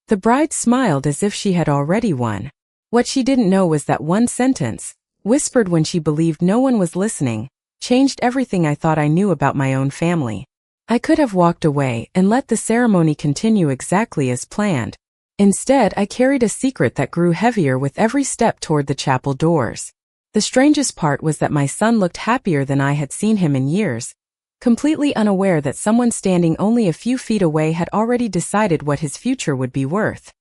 The bride smiled as if she had already won. What she didn't know was that one sentence, whispered when she believed no one was listening, changed everything I thought I knew about my own family. I could have walked away and let the ceremony continue exactly as planned. Instead, I carried a secret that grew heavier with every step toward the chapel doors. The strangest part was that my son looked happier than I had seen him in years, completely unaware that someone standing only a few feet away had already decided what his future would be worth.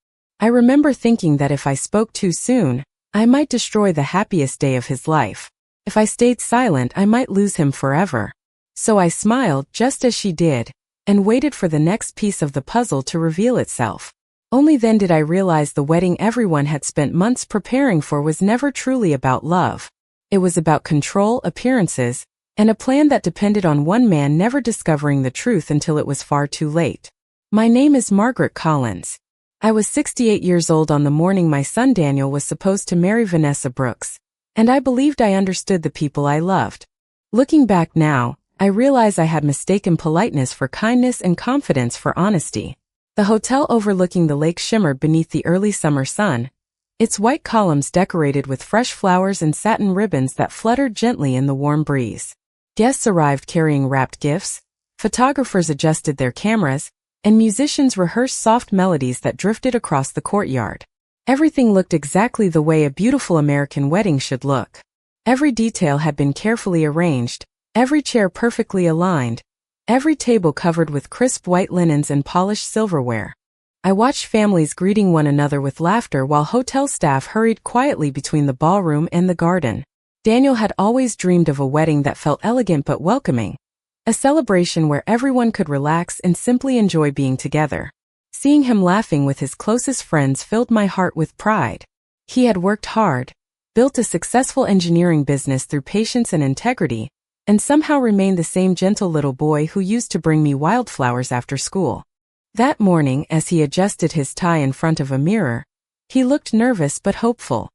I remember thinking that if I spoke too soon, I might destroy the happiest day of his life. If I stayed silent, I might lose him forever. So I smiled just as she did, and waited for the next piece of the puzzle to reveal itself. Only then did I realize the wedding everyone had spent months preparing for was never truly about love. It was about control, appearances, and a plan that depended on one man never discovering the truth until it was far too late. My name is Margaret Collins. I was 68 years old on the morning my son Daniel was supposed to marry Vanessa Brooks, and I believed I understood the people I loved. Looking back now, I realize I had mistaken politeness for kindness and confidence for honesty. The hotel overlooking the lake shimmered beneath the early summer sun, its white columns decorated with fresh flowers and satin ribbons that fluttered gently in the warm breeze. Guests arrived carrying wrapped gifts, photographers adjusted their cameras, and musicians rehearsed soft melodies that drifted across the courtyard. Everything looked exactly the way a beautiful American wedding should look. Every detail had been carefully arranged, every chair perfectly aligned, every table covered with crisp white linens and polished silverware. I watched families greeting one another with laughter while hotel staff hurried quietly between the ballroom and the garden. Daniel had always dreamed of a wedding that felt elegant but welcoming, a celebration where everyone could relax and simply enjoy being together. Seeing him laughing with his closest friends filled my heart with pride. He had worked hard, built a successful engineering business through patience and integrity, and somehow remained the same gentle little boy who used to bring me wildflowers after school. That morning, as he adjusted his tie in front of a mirror, he looked nervous but hopeful.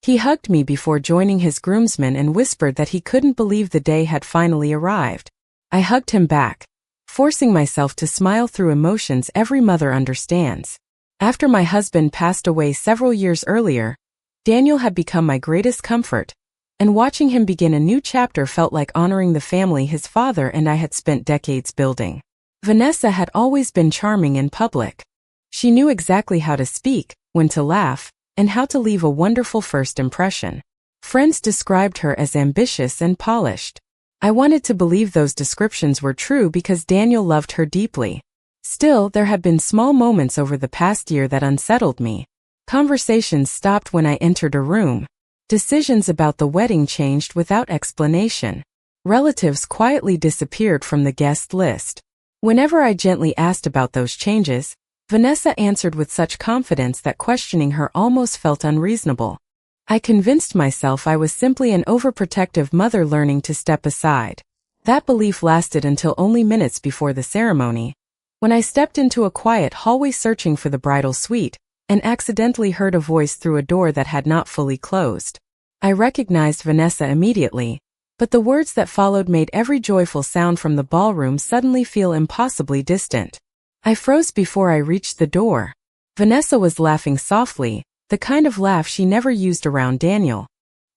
He hugged me before joining his groomsmen and whispered that he couldn't believe the day had finally arrived. I hugged him back, forcing myself to smile through emotions every mother understands. After my husband passed away several years earlier, Daniel had become my greatest comfort, and watching him begin a new chapter felt like honoring the family his father and I had spent decades building. Vanessa had always been charming in public. She knew exactly how to speak, when to laugh, and how to leave a wonderful first impression. Friends described her as ambitious and polished. I wanted to believe those descriptions were true because Daniel loved her deeply. Still, there had been small moments over the past year that unsettled me. Conversations stopped when I entered a room. Decisions about the wedding changed without explanation. Relatives quietly disappeared from the guest list. Whenever I gently asked about those changes, Vanessa answered with such confidence that questioning her almost felt unreasonable. I convinced myself I was simply an overprotective mother learning to step aside. That belief lasted until only minutes before the ceremony, when I stepped into a quiet hallway searching for the bridal suite, and accidentally heard a voice through a door that had not fully closed. I recognized Vanessa immediately, but the words that followed made every joyful sound from the ballroom suddenly feel impossibly distant. I froze before I reached the door. Vanessa was laughing softly, the kind of laugh she never used around Daniel.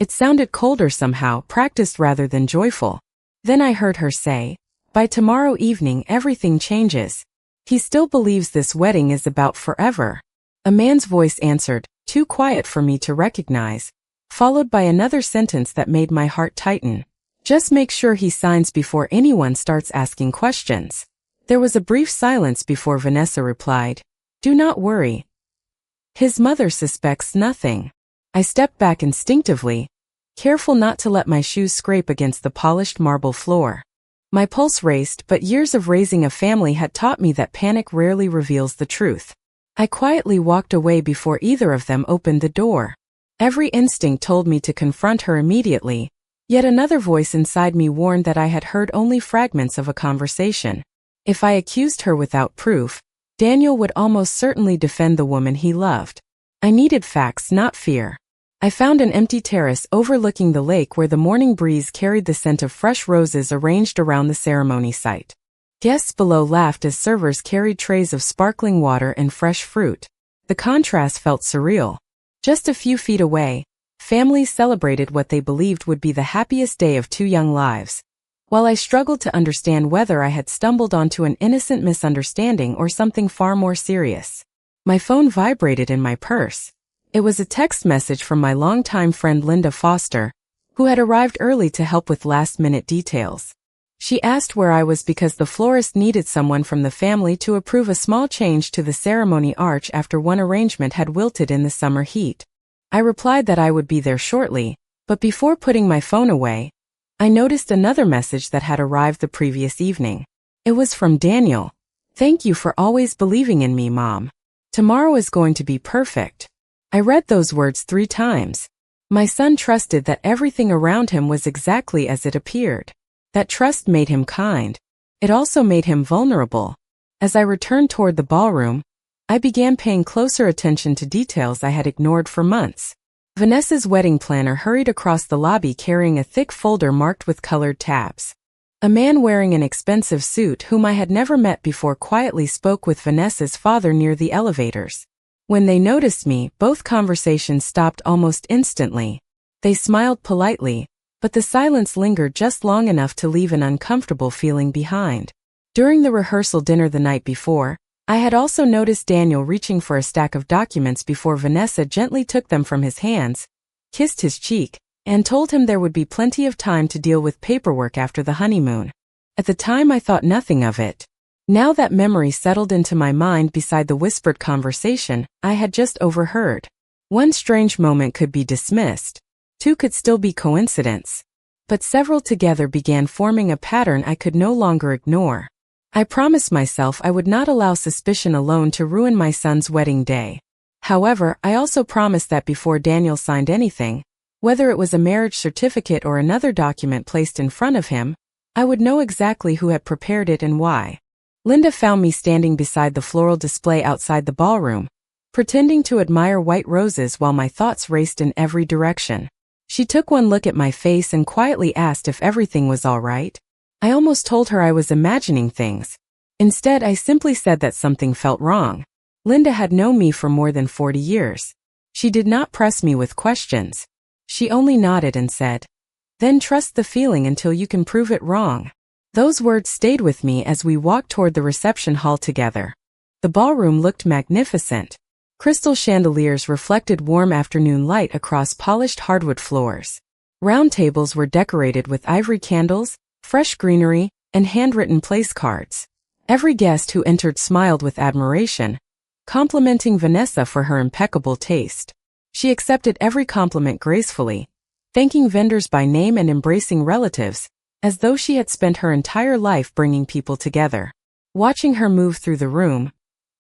It sounded colder somehow, practiced rather than joyful. Then I heard her say, "By tomorrow evening everything changes. He still believes this wedding is about forever." A man's voice answered, too quiet for me to recognize, followed by another sentence that made my heart tighten. "Just make sure he signs before anyone starts asking questions." There was a brief silence before Vanessa replied, "Do not worry. His mother suspects nothing." I stepped back instinctively, careful not to let my shoes scrape against the polished marble floor. My pulse raced, but years of raising a family had taught me that panic rarely reveals the truth. I quietly walked away before either of them opened the door. Every instinct told me to confront her immediately, yet another voice inside me warned that I had heard only fragments of a conversation. If I accused her without proof, Daniel would almost certainly defend the woman he loved. I needed facts, not fear. I found an empty terrace overlooking the lake where the morning breeze carried the scent of fresh roses arranged around the ceremony site. Guests below laughed as servers carried trays of sparkling water and fresh fruit. The contrast felt surreal. Just a few feet away, families celebrated what they believed would be the happiest day of two young lives. While I struggled to understand whether I had stumbled onto an innocent misunderstanding or something far more serious, my phone vibrated in my purse. It was a text message from my longtime friend Linda Foster, who had arrived early to help with last-minute details. She asked where I was because the florist needed someone from the family to approve a small change to the ceremony arch after one arrangement had wilted in the summer heat. I replied that I would be there shortly, but before putting my phone away, I noticed another message that had arrived the previous evening. It was from Daniel. "Thank you for always believing in me, Mom. Tomorrow is going to be perfect." I read those words 3 times. My son trusted that everything around him was exactly as it appeared. That trust made him kind. It also made him vulnerable. As I returned toward the ballroom, I began paying closer attention to details I had ignored for months. Vanessa's wedding planner hurried across the lobby carrying a thick folder marked with colored tabs. A man wearing an expensive suit whom I had never met before quietly spoke with Vanessa's father near the elevators. When they noticed me, both conversations stopped almost instantly. They smiled politely, but the silence lingered just long enough to leave an uncomfortable feeling behind. During the rehearsal dinner the night before, I had also noticed Daniel reaching for a stack of documents before Vanessa gently took them from his hands, kissed his cheek, and told him there would be plenty of time to deal with paperwork after the honeymoon. At the time I thought nothing of it. Now that memory settled into my mind beside the whispered conversation I had just overheard. One strange moment could be dismissed. 2 could still be coincidence. But several together began forming a pattern I could no longer ignore. I promised myself I would not allow suspicion alone to ruin my son's wedding day. However, I also promised that before Daniel signed anything, whether it was a marriage certificate or another document placed in front of him, I would know exactly who had prepared it and why. Linda found me standing beside the floral display outside the ballroom, pretending to admire white roses while my thoughts raced in every direction. She took one look at my face and quietly asked if everything was all right. I almost told her I was imagining things. Instead, I simply said that something felt wrong. Linda had known me for more than 40 years. She did not press me with questions. She only nodded and said, "Then trust the feeling until you can prove it wrong." Those words stayed with me as we walked toward the reception hall together. The ballroom looked magnificent. Crystal chandeliers reflected warm afternoon light across polished hardwood floors. Round tables were decorated with ivory candles, fresh greenery, and handwritten place cards. Every guest who entered smiled with admiration, complimenting Vanessa for her impeccable taste. She accepted every compliment gracefully, thanking vendors by name and embracing relatives, as though she had spent her entire life bringing people together. Watching her move through the room,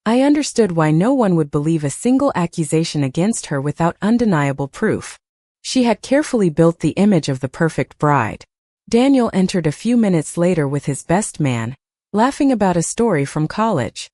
I understood why no one would believe a single accusation against her without undeniable proof. She had carefully built the image of the perfect bride. Daniel entered a few minutes later with his best man, laughing about a story from college.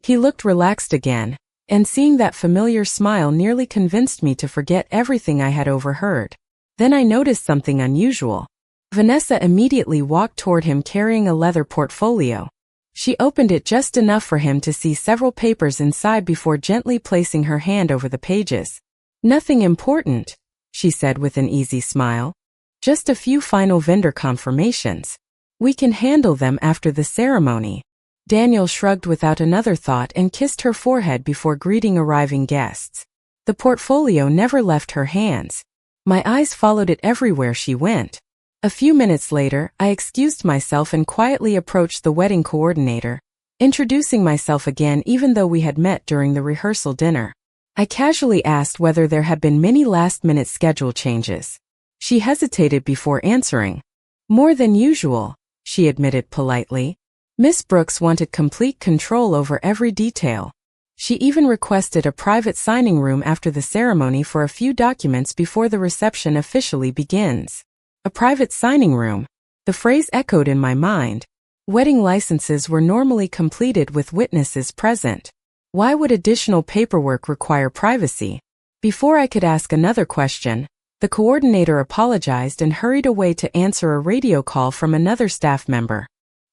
He looked relaxed again, and seeing that familiar smile nearly convinced me to forget everything I had overheard. Then I noticed something unusual. Vanessa immediately walked toward him carrying a leather portfolio. She opened it just enough for him to see several papers inside before gently placing her hand over the pages. "Nothing important," she said with an easy smile. "Just a few final vendor confirmations. We can handle them after the ceremony." Daniel shrugged without another thought and kissed her forehead before greeting arriving guests. The portfolio never left her hands. My eyes followed it everywhere she went. A few minutes later, I excused myself and quietly approached the wedding coordinator, introducing myself again even though we had met during the rehearsal dinner. I casually asked whether there had been many last-minute schedule changes. She hesitated before answering. "More than usual," she admitted politely. Miss Brooks wanted complete control over every detail. She even requested a private signing room after the ceremony for a few documents before the reception officially begins. A private signing room. The phrase echoed in my mind. Wedding licenses were normally completed with witnesses present. Why would additional paperwork require privacy? Before I could ask another question, the coordinator apologized and hurried away to answer a radio call from another staff member.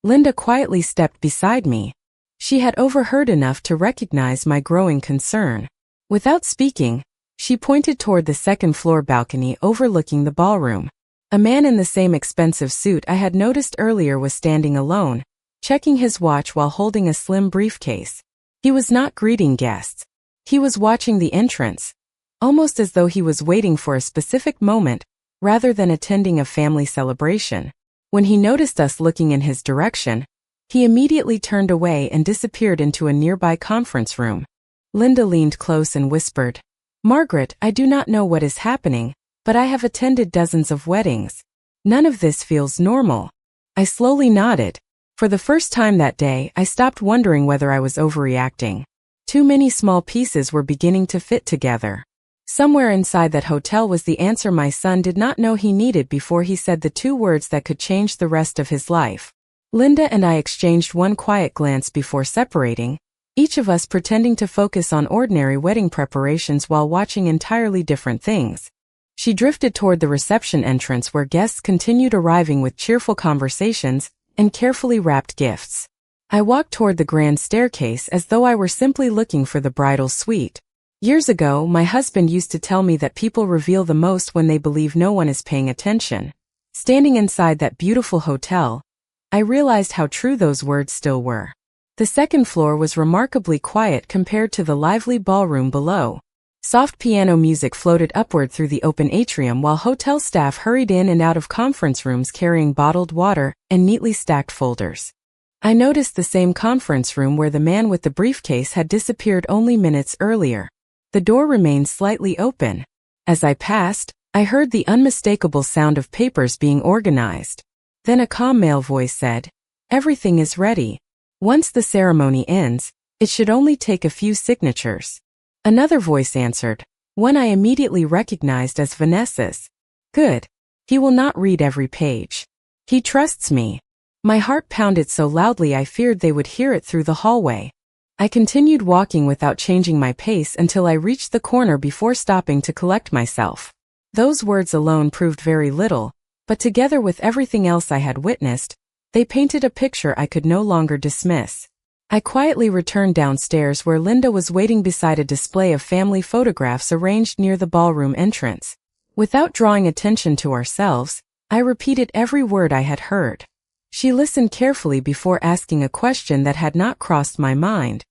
Linda quietly stepped beside me. She had overheard enough to recognize my growing concern. Without speaking, she pointed toward the second-floor balcony overlooking the ballroom. A man in the same expensive suit I had noticed earlier was standing alone, checking his watch while holding a slim briefcase. He was not greeting guests. He was watching the entrance, almost as though he was waiting for a specific moment, rather than attending a family celebration. When he noticed us looking in his direction, he immediately turned away and disappeared into a nearby conference room. Linda leaned close and whispered, "Margaret, I do not know what is happening, but I have attended dozens of weddings. None of this feels normal." I slowly nodded. For the first time that day, I stopped wondering whether I was overreacting. Too many small pieces were beginning to fit together. Somewhere inside that hotel was the answer my son did not know he needed before he said the two words that could change the rest of his life. Linda and I exchanged one quiet glance before separating, each of us pretending to focus on ordinary wedding preparations while watching entirely different things. She drifted toward the reception entrance where guests continued arriving with cheerful conversations and carefully wrapped gifts. I walked toward the grand staircase as though I were simply looking for the bridal suite. Years ago, my husband used to tell me that people reveal the most when they believe no one is paying attention. Standing inside that beautiful hotel, I realized how true those words still were. The second floor was remarkably quiet compared to the lively ballroom below. Soft piano music floated upward through the open atrium while hotel staff hurried in and out of conference rooms carrying bottled water and neatly stacked folders. I noticed the same conference room where the man with the briefcase had disappeared only minutes earlier. The door remained slightly open. As I passed, I heard the unmistakable sound of papers being organized. Then a calm male voice said, "Everything is ready. Once the ceremony ends, it should only take a few signatures." Another voice answered, one I immediately recognized as Vanessa's. "Good. He will not read every page. He trusts me." My heart pounded so loudly I feared they would hear it through the hallway. I continued walking without changing my pace until I reached the corner before stopping to collect myself. Those words alone proved very little, but together with everything else I had witnessed, they painted a picture I could no longer dismiss. I quietly returned downstairs where Linda was waiting beside a display of family photographs arranged near the ballroom entrance. Without drawing attention to ourselves, I repeated every word I had heard. She listened carefully before asking a question that had not crossed my mind.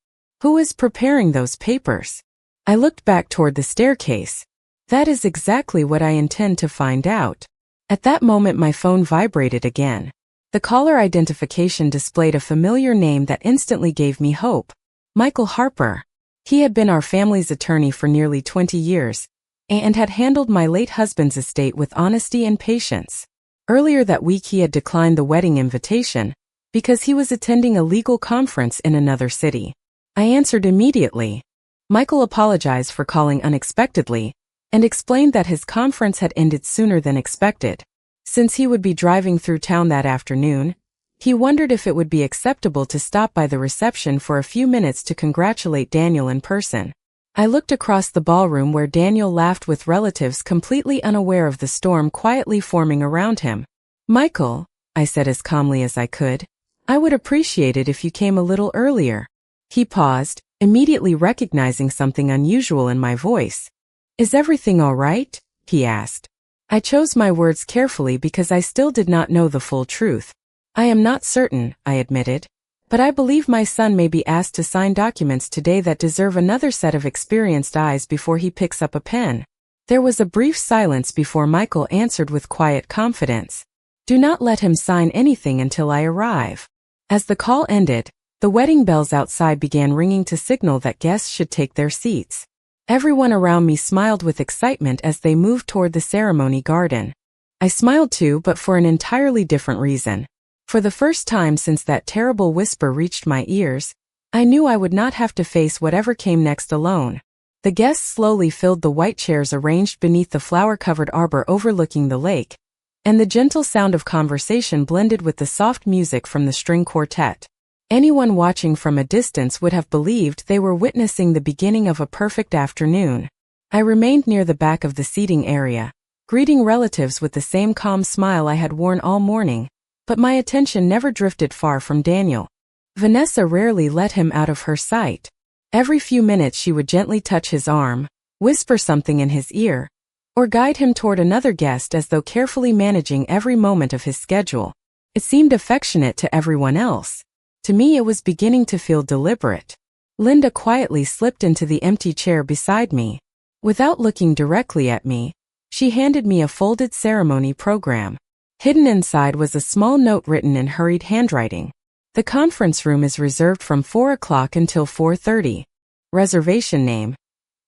"Who is preparing those papers?" I looked back toward the staircase. That is exactly what I intend to find out. At that moment my phone vibrated again. The caller identification displayed a familiar name that instantly gave me hope. Michael Harper. He had been our family's attorney for nearly 20 years, and had handled my late husband's estate with honesty and patience. Earlier that week he had declined the wedding invitation because he was attending a legal conference in another city. I answered immediately. Michael apologized for calling unexpectedly and explained that his conference had ended sooner than expected. Since he would be driving through town that afternoon, he wondered if it would be acceptable to stop by the reception for a few minutes to congratulate Daniel in person. I looked across the ballroom where Daniel laughed with relatives completely unaware of the storm quietly forming around him. "Michael," I said as calmly as I could, "I would appreciate it if you came a little earlier." He paused, immediately recognizing something unusual in my voice. "Is everything all right?" he asked. I chose my words carefully because I still did not know the full truth. "I am not certain," I admitted, "but I believe my son may be asked to sign documents today that deserve another set of experienced eyes before he picks up a pen." There was a brief silence before Michael answered with quiet confidence. "Do not let him sign anything until I arrive." As the call ended, the wedding bells outside began ringing to signal that guests should take their seats. Everyone around me smiled with excitement as they moved toward the ceremony garden. I smiled too, but for an entirely different reason. For the first time since that terrible whisper reached my ears, I knew I would not have to face whatever came next alone. The guests slowly filled the white chairs arranged beneath the flower-covered arbor overlooking the lake, and the gentle sound of conversation blended with the soft music from the string quartet. Anyone watching from a distance would have believed they were witnessing the beginning of a perfect afternoon. I remained near the back of the seating area, greeting relatives with the same calm smile I had worn all morning, But my attention never drifted far from Daniel. Vanessa rarely let him out of her sight. Every few minutes she would gently touch his arm, whisper something in his ear, or guide him toward another guest as though carefully managing every moment of his schedule. It seemed affectionate to everyone else. To me it was beginning to feel deliberate. Linda quietly slipped into the empty chair beside me. Without looking directly at me, she handed me a folded ceremony program. Hidden inside was a small note written in hurried handwriting. The conference room is reserved from 4 o'clock until 4:30. Reservation name: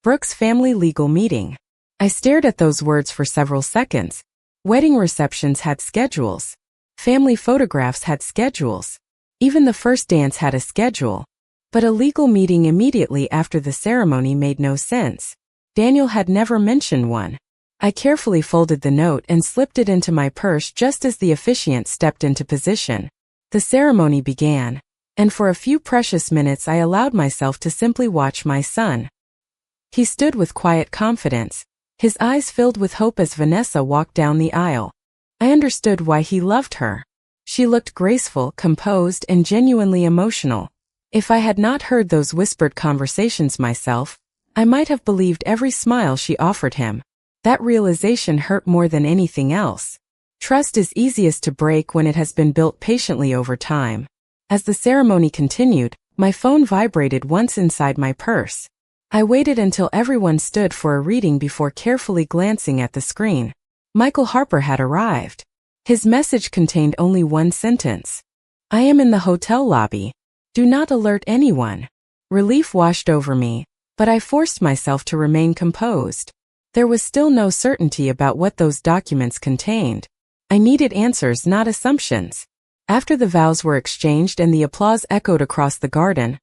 Brooks Family Legal Meeting. I stared at those words for several seconds. Wedding receptions had schedules. Family photographs had schedules. Even the first dance had a schedule. But a legal meeting immediately after the ceremony made no sense. Daniel had never mentioned one. I carefully folded the note and slipped it into my purse just as the officiant stepped into position. The ceremony began, and for a few precious minutes I allowed myself to simply watch my son. He stood with quiet confidence, his eyes filled with hope as Vanessa walked down the aisle. I understood why he loved her. She looked graceful, composed, and genuinely emotional. If I had not heard those whispered conversations myself, I might have believed every smile she offered him. That realization hurt more than anything else. Trust is easiest to break when it has been built patiently over time. As the ceremony continued, my phone vibrated once inside my purse. I waited until everyone stood for a reading before carefully glancing at the screen. Michael Harper had arrived. His message contained only one sentence. I am in the hotel lobby. Do not alert anyone. Relief washed over me, but I forced myself to remain composed. There was still no certainty about what those documents contained. I needed answers, not assumptions. After the vows were exchanged and the applause echoed across the garden,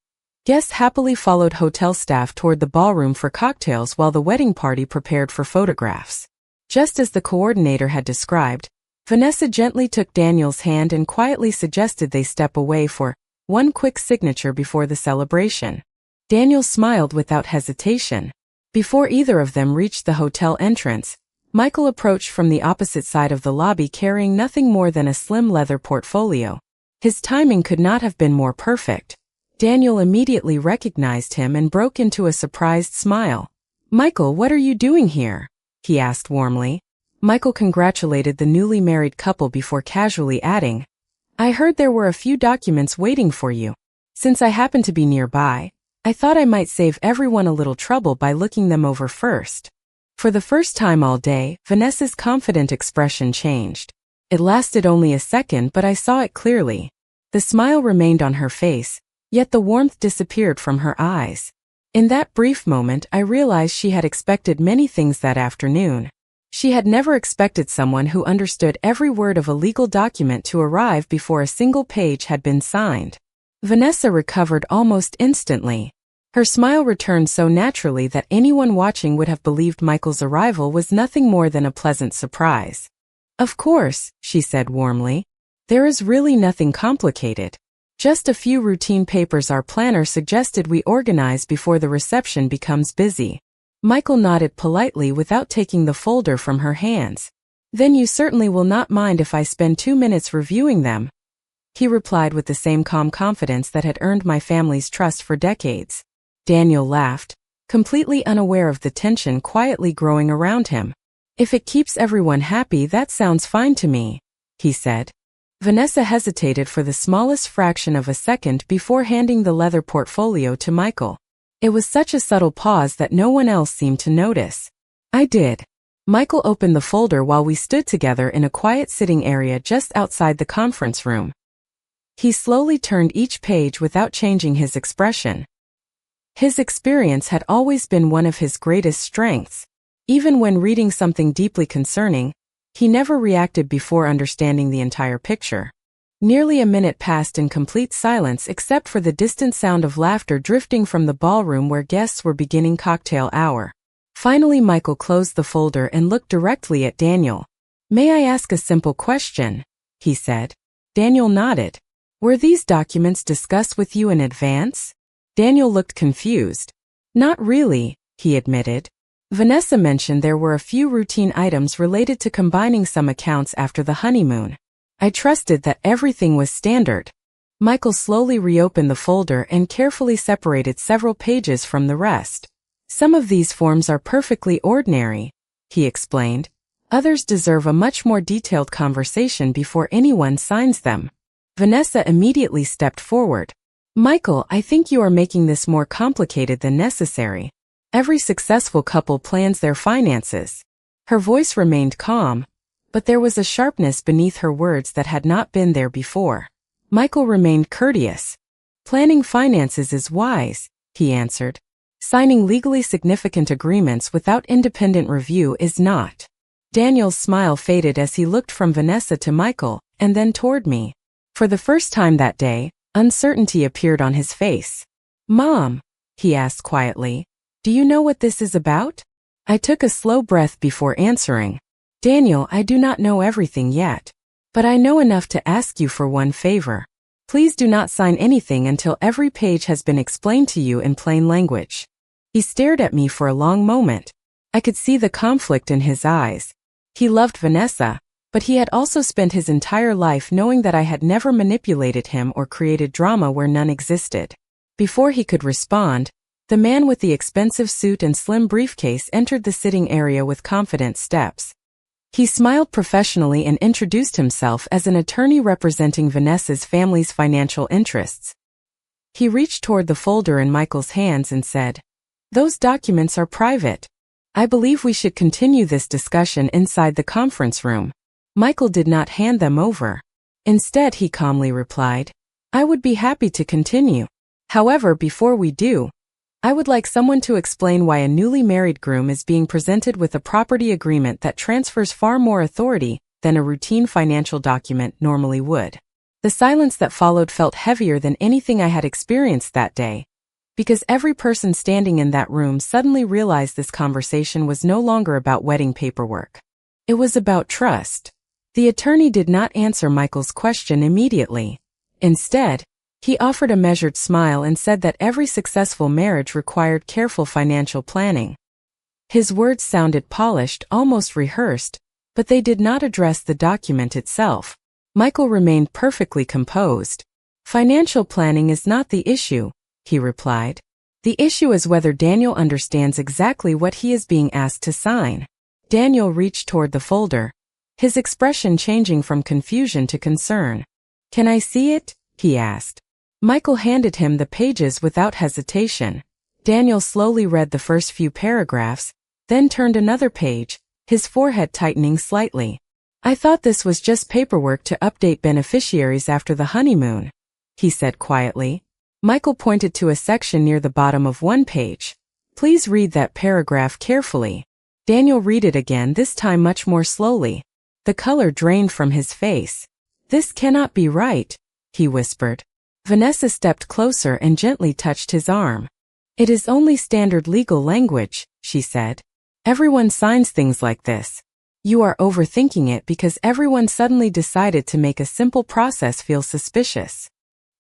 guests happily followed hotel staff toward the ballroom for cocktails while the wedding party prepared for photographs. Just as the coordinator had described, Vanessa gently took Daniel's hand and quietly suggested they step away for one quick signature before the celebration. Daniel smiled without hesitation. Before either of them reached the hotel entrance, Michael approached from the opposite side of the lobby carrying nothing more than a slim leather portfolio. His timing could not have been more perfect. Daniel immediately recognized him and broke into a surprised smile. "Michael, what are you doing here?" he asked warmly. Michael congratulated the newly married couple before casually adding, "I heard there were a few documents waiting for you. Since I happen to be nearby, I thought I might save everyone a little trouble by looking them over first." For the first time all day, Vanessa's confident expression changed. It lasted only a second, but I saw it clearly. The smile remained on her face, yet the warmth disappeared from her eyes. In that brief moment, I realized she had expected many things that afternoon. She had never expected someone who understood every word of a legal document to arrive before a single page had been signed. Vanessa recovered almost instantly. Her smile returned so naturally that anyone watching would have believed Michael's arrival was nothing more than a pleasant surprise. "Of course," she said warmly. "There is really nothing complicated. Just a few routine papers our planner suggested we organize before the reception becomes busy." Michael nodded politely without taking the folder from her hands. "Then you certainly will not mind if I spend 2 minutes reviewing them," he replied with the same calm confidence that had earned my family's trust for decades. Daniel laughed, completely unaware of the tension quietly growing around him. "If it keeps everyone happy, that sounds fine to me," he said. Vanessa hesitated for the smallest fraction of a second before handing the leather portfolio to Michael. It was such a subtle pause that no one else seemed to notice. "I did." Michael opened the folder while we stood together in a quiet sitting area just outside the conference room. He slowly turned each page without changing his expression. His experience had always been one of his greatest strengths. Even when reading something deeply concerning, he never reacted before understanding the entire picture. Nearly a minute passed in complete silence except for the distant sound of laughter drifting from the ballroom where guests were beginning cocktail hour. Finally, Michael closed the folder and looked directly at Daniel. "May I ask a simple question?" he said. Daniel nodded. "Were these documents discussed with you in advance?" Daniel looked confused. "Not really," he admitted. "Vanessa mentioned there were a few routine items related to combining some accounts after the honeymoon. I trusted that everything was standard. Michael slowly reopened the folder and carefully separated several pages from the rest. Some of these forms are perfectly ordinary, he explained. Others deserve a much more detailed conversation before anyone signs them. Vanessa immediately stepped forward. Michael, I think you are making this more complicated than necessary. Every successful couple plans their finances. Her voice remained calm, but there was a sharpness beneath her words that had not been there before. Michael remained courteous. Planning finances is wise, he answered. Signing legally significant agreements without independent review is not. Daniel's smile faded as he looked from Vanessa to Michael, and then toward me. For the first time that day, uncertainty appeared on his face. Mom, he asked quietly, do you know what this is about? I took a slow breath before answering. Daniel, I do not know everything yet. But I know enough to ask you for one favor. Please do not sign anything until every page has been explained to you in plain language. He stared at me for a long moment. I could see the conflict in his eyes. He loved Vanessa, but he had also spent his entire life knowing that I had never manipulated him or created drama where none existed. Before he could respond, the man with the expensive suit and slim briefcase entered the sitting area with confident steps. He smiled professionally and introduced himself as an attorney representing Vanessa's family's financial interests. He reached toward the folder in Michael's hands and said, "Those documents are private. I believe we should continue this discussion inside the conference room." Michael did not hand them over. Instead, he calmly replied, "I would be happy to continue. However, before we do, I would like someone to explain why a newly married groom is being presented with a property agreement that transfers far more authority than a routine financial document normally would." The silence that followed felt heavier than anything I had experienced that day, because every person standing in that room suddenly realized this conversation was no longer about wedding paperwork. It was about trust. The attorney did not answer Michael's question immediately. Instead, he offered a measured smile and said that every successful marriage required careful financial planning. His words sounded polished, almost rehearsed, but they did not address the document itself. Michael remained perfectly composed. "Financial planning is not the issue," he replied. "The issue is whether Daniel understands exactly what he is being asked to sign." Daniel reached toward the folder, his expression changing from confusion to concern. "Can I see it?" he asked. Michael handed him the pages without hesitation. Daniel slowly read the first few paragraphs, then turned another page, his forehead tightening slightly. "I thought this was just paperwork to update beneficiaries after the honeymoon," he said quietly. Michael pointed to a section near the bottom of one page. "Please read that paragraph carefully." Daniel read it again, this time much more slowly. The color drained from his face. "This cannot be right," he whispered. Vanessa stepped closer and gently touched his arm. "It is only standard legal language," she said. "Everyone signs things like this. You are overthinking it because everyone suddenly decided to make a simple process feel suspicious."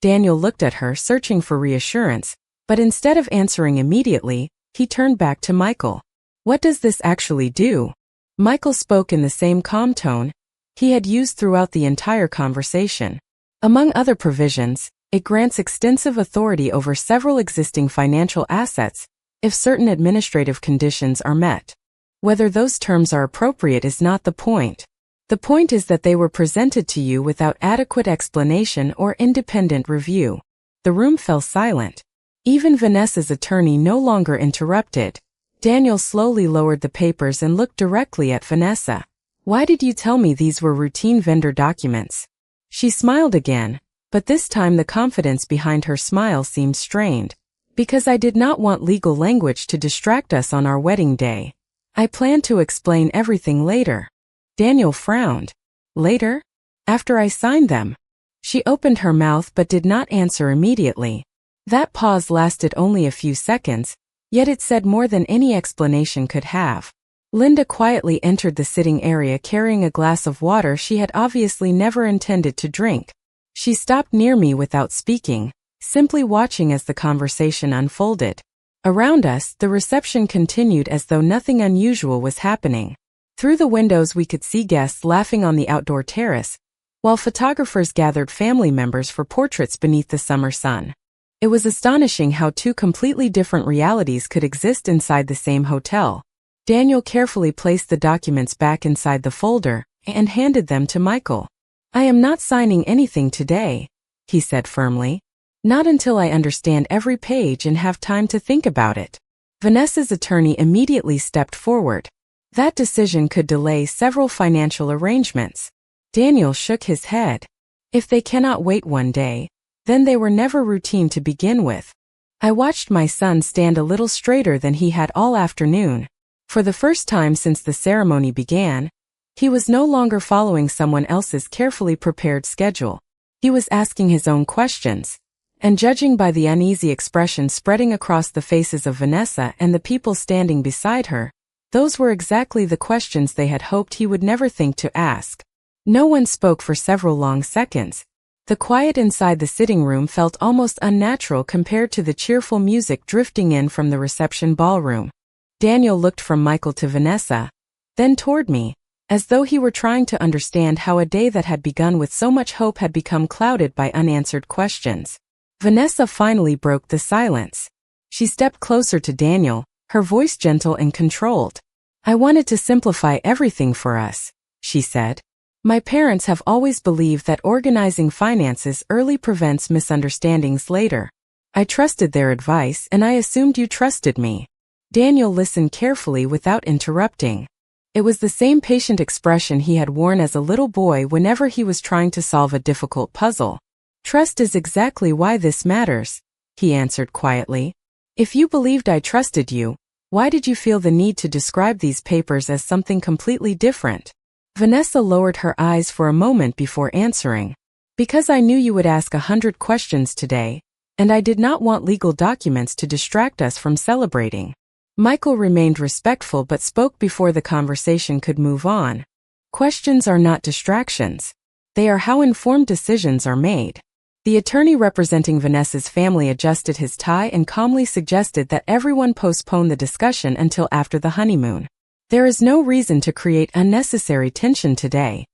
Daniel looked at her, searching for reassurance, but instead of answering immediately, he turned back to Michael. "What does this actually do?" Michael spoke in the same calm tone he had used throughout the entire conversation. "Among other provisions, it grants extensive authority over several existing financial assets if certain administrative conditions are met. Whether those terms are appropriate is not the point. The point is that they were presented to you without adequate explanation or independent review." The room fell silent. Even Vanessa's attorney no longer interrupted. Daniel slowly lowered the papers and looked directly at Vanessa. "Why did you tell me these were routine vendor documents?" She smiled again, but this time the confidence behind her smile seemed strained. "Because I did not want legal language to distract us on our wedding day. I plan to explain everything later." Daniel frowned. "Later? After I signed them?" She opened her mouth but did not answer immediately. That pause lasted only a few seconds, yet it said more than any explanation could have. Linda quietly entered the sitting area carrying a glass of water she had obviously never intended to drink. She stopped near me without speaking, simply watching as the conversation unfolded. Around us, the reception continued as though nothing unusual was happening. Through the windows we could see guests laughing on the outdoor terrace, while photographers gathered family members for portraits beneath the summer sun. It was astonishing how two completely different realities could exist inside the same hotel. Daniel carefully placed the documents back inside the folder and handed them to Michael. "I am not signing anything today," he said firmly. "Not until I understand every page and have time to think about it." Vanessa's attorney immediately stepped forward. That decision could delay several financial arrangements. Daniel shook his head. If they cannot wait one day, then they were never routine to begin with. I watched my son stand a little straighter than he had all afternoon. For the first time since the ceremony began, he was no longer following someone else's carefully prepared schedule. He was asking his own questions, and judging by the uneasy expression spreading across the faces of Vanessa and the people standing beside her, those were exactly the questions they had hoped he would never think to ask. No one spoke for several long seconds. The quiet inside the sitting room felt almost unnatural compared to the cheerful music drifting in from the reception ballroom. Daniel looked from Michael to Vanessa, then toward me, as though he were trying to understand how a day that had begun with so much hope had become clouded by unanswered questions. Vanessa finally broke the silence. She stepped closer to Daniel, her voice gentle and controlled. "I wanted to simplify everything for us," she said. "My parents have always believed that organizing finances early prevents misunderstandings later. I trusted their advice and I assumed you trusted me." Daniel listened carefully without interrupting. It was the same patient expression he had worn as a little boy whenever he was trying to solve a difficult puzzle. "Trust is exactly why this matters," he answered quietly. "If you believed I trusted you, why did you feel the need to describe these papers as something completely different?" Vanessa lowered her eyes for a moment before answering. "Because I knew you would ask 100 questions today, and I did not want legal documents to distract us from celebrating." Michael remained respectful but spoke before the conversation could move on. "Questions are not distractions. They are how informed decisions are made." The attorney representing Vanessa's family adjusted his tie and calmly suggested that everyone postpone the discussion until after the honeymoon. "There is no reason to create unnecessary tension today,"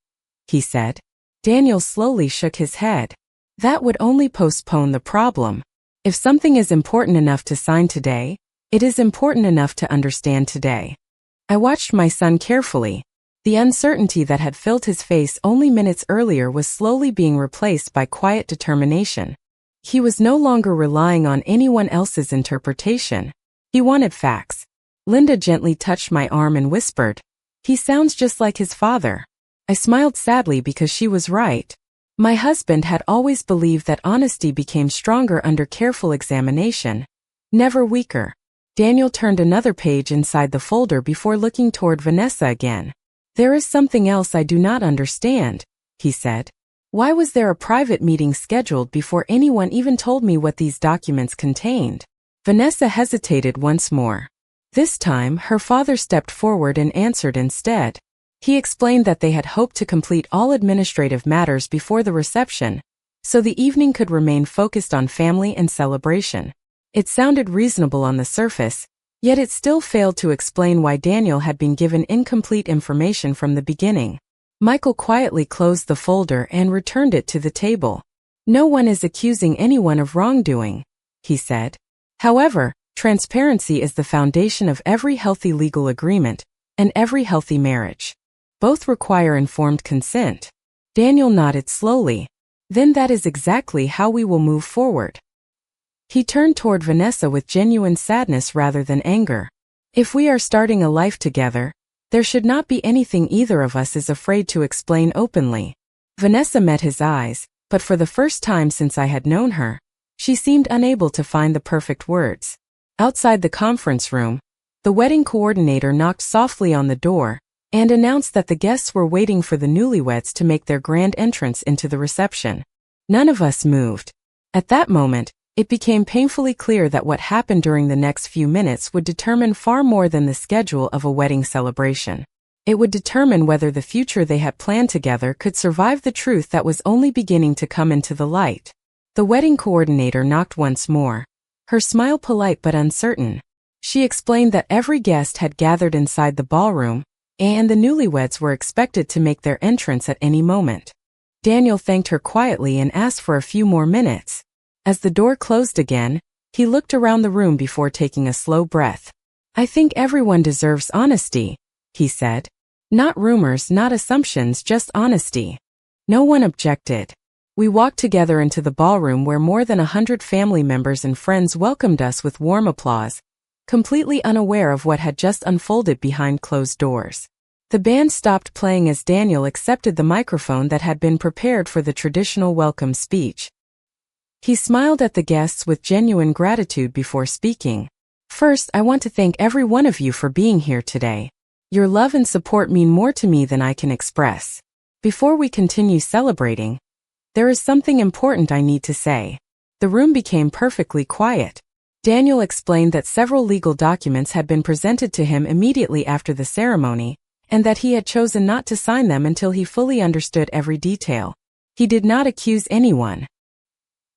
he said. Daniel slowly shook his head. "That would only postpone the problem. If something is important enough to sign today, it is important enough to understand today." I watched my son carefully. The uncertainty that had filled his face only minutes earlier was slowly being replaced by quiet determination. He was no longer relying on anyone else's interpretation. He wanted facts. Linda gently touched my arm and whispered, "He sounds just like his father." I smiled sadly because she was right. My husband had always believed that honesty became stronger under careful examination, never weaker. Daniel turned another page inside the folder before looking toward Vanessa again. "There is something else I do not understand," he said. "Why was there a private meeting scheduled before anyone even told me what these documents contained?" Vanessa hesitated once more. This time, her father stepped forward and answered instead. He explained that they had hoped to complete all administrative matters before the reception, so the evening could remain focused on family and celebration. It sounded reasonable on the surface, yet it still failed to explain why Daniel had been given incomplete information from the beginning. Michael quietly closed the folder and returned it to the table. "No one is accusing anyone of wrongdoing," he said. "However, transparency is the foundation of every healthy legal agreement and every healthy marriage. Both require informed consent." Daniel nodded slowly. "Then that is exactly how we will move forward." He turned toward Vanessa with genuine sadness rather than anger. "If we are starting a life together, there should not be anything either of us is afraid to explain openly." Vanessa met his eyes, but for the first time since I had known her, she seemed unable to find the perfect words. Outside the conference room, the wedding coordinator knocked softly on the door and announced that the guests were waiting for the newlyweds to make their grand entrance into the reception. None of us moved. At that moment, it became painfully clear that what happened during the next few minutes would determine far more than the schedule of a wedding celebration. It would determine whether the future they had planned together could survive the truth that was only beginning to come into the light. The wedding coordinator knocked once more, her smile polite but uncertain. She explained that every guest had gathered inside the ballroom, and the newlyweds were expected to make their entrance at any moment. Daniel thanked her quietly and asked for a few more minutes. As the door closed again, he looked around the room before taking a slow breath. "I think everyone deserves honesty," he said. "Not rumors, not assumptions, just honesty." No one objected. We walked together into the ballroom where more than 100 family members and friends welcomed us with warm applause, completely unaware of what had just unfolded behind closed doors. The band stopped playing as Daniel accepted the microphone that had been prepared for the traditional welcome speech. He smiled at the guests with genuine gratitude before speaking. "First, I want to thank every one of you for being here today. Your love and support mean more to me than I can express. Before we continue celebrating, there is something important I need to say." The room became perfectly quiet. Daniel explained that several legal documents had been presented to him immediately after the ceremony, and that he had chosen not to sign them until he fully understood every detail. He did not accuse anyone.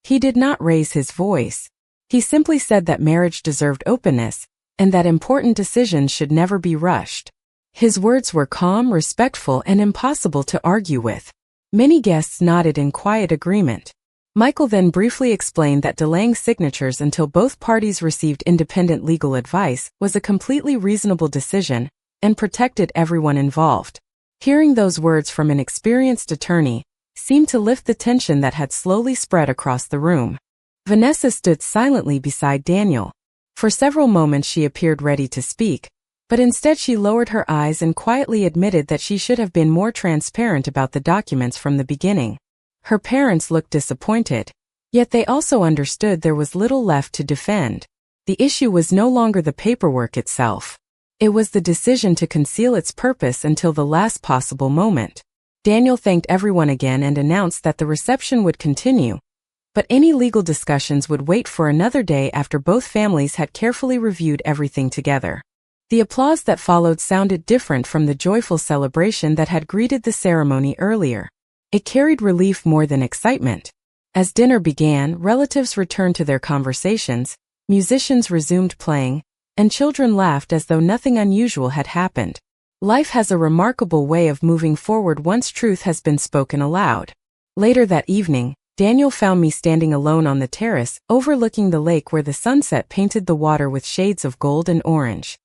He did not raise his voice. He simply said that marriage deserved openness, and that important decisions should never be rushed. His words were calm, respectful, and impossible to argue with. Many guests nodded in quiet agreement. Michael then briefly explained that delaying signatures until both parties received independent legal advice was a completely reasonable decision and protected everyone involved. Hearing those words from an experienced attorney seemed to lift the tension that had slowly spread across the room. Vanessa stood silently beside Daniel. For several moments she appeared ready to speak, but instead she lowered her eyes and quietly admitted that she should have been more transparent about the documents from the beginning. Her parents looked disappointed, yet they also understood there was little left to defend. The issue was no longer the paperwork itself. It was the decision to conceal its purpose until the last possible moment. Daniel thanked everyone again and announced that the reception would continue, but any legal discussions would wait for another day after both families had carefully reviewed everything together. The applause that followed sounded different from the joyful celebration that had greeted the ceremony earlier. It carried relief more than excitement. As dinner began, relatives returned to their conversations, musicians resumed playing, and children laughed as though nothing unusual had happened. Life has a remarkable way of moving forward once truth has been spoken aloud. Later that evening, Daniel found me standing alone on the terrace, overlooking the lake where the sunset painted the water with shades of gold and orange.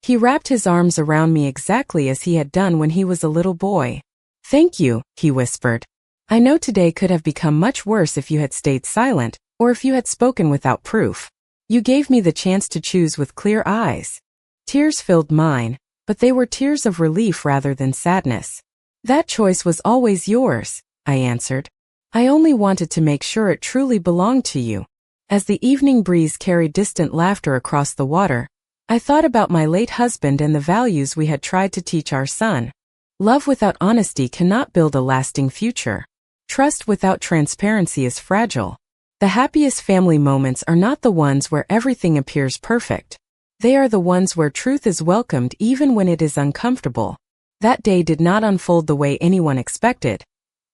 He wrapped his arms around me exactly as he had done when he was a little boy. "Thank you," he whispered. "I know today could have become much worse if you had stayed silent, or if you had spoken without proof. You gave me the chance to choose with clear eyes." Tears filled mine, but they were tears of relief rather than sadness. "That choice was always yours," I answered. "I only wanted to make sure it truly belonged to you." As the evening breeze carried distant laughter across the water, I thought about my late husband and the values we had tried to teach our son. Love without honesty cannot build a lasting future. Trust without transparency is fragile. The happiest family moments are not the ones where everything appears perfect. They are the ones where truth is welcomed even when it is uncomfortable. That day did not unfold the way anyone expected,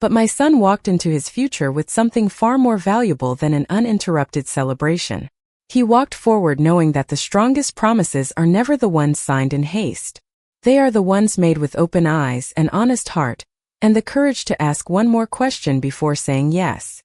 but my son walked into his future with something far more valuable than an uninterrupted celebration. He walked forward knowing that the strongest promises are never the ones signed in haste. They are the ones made with open eyes, an honest heart, and the courage to ask one more question before saying yes.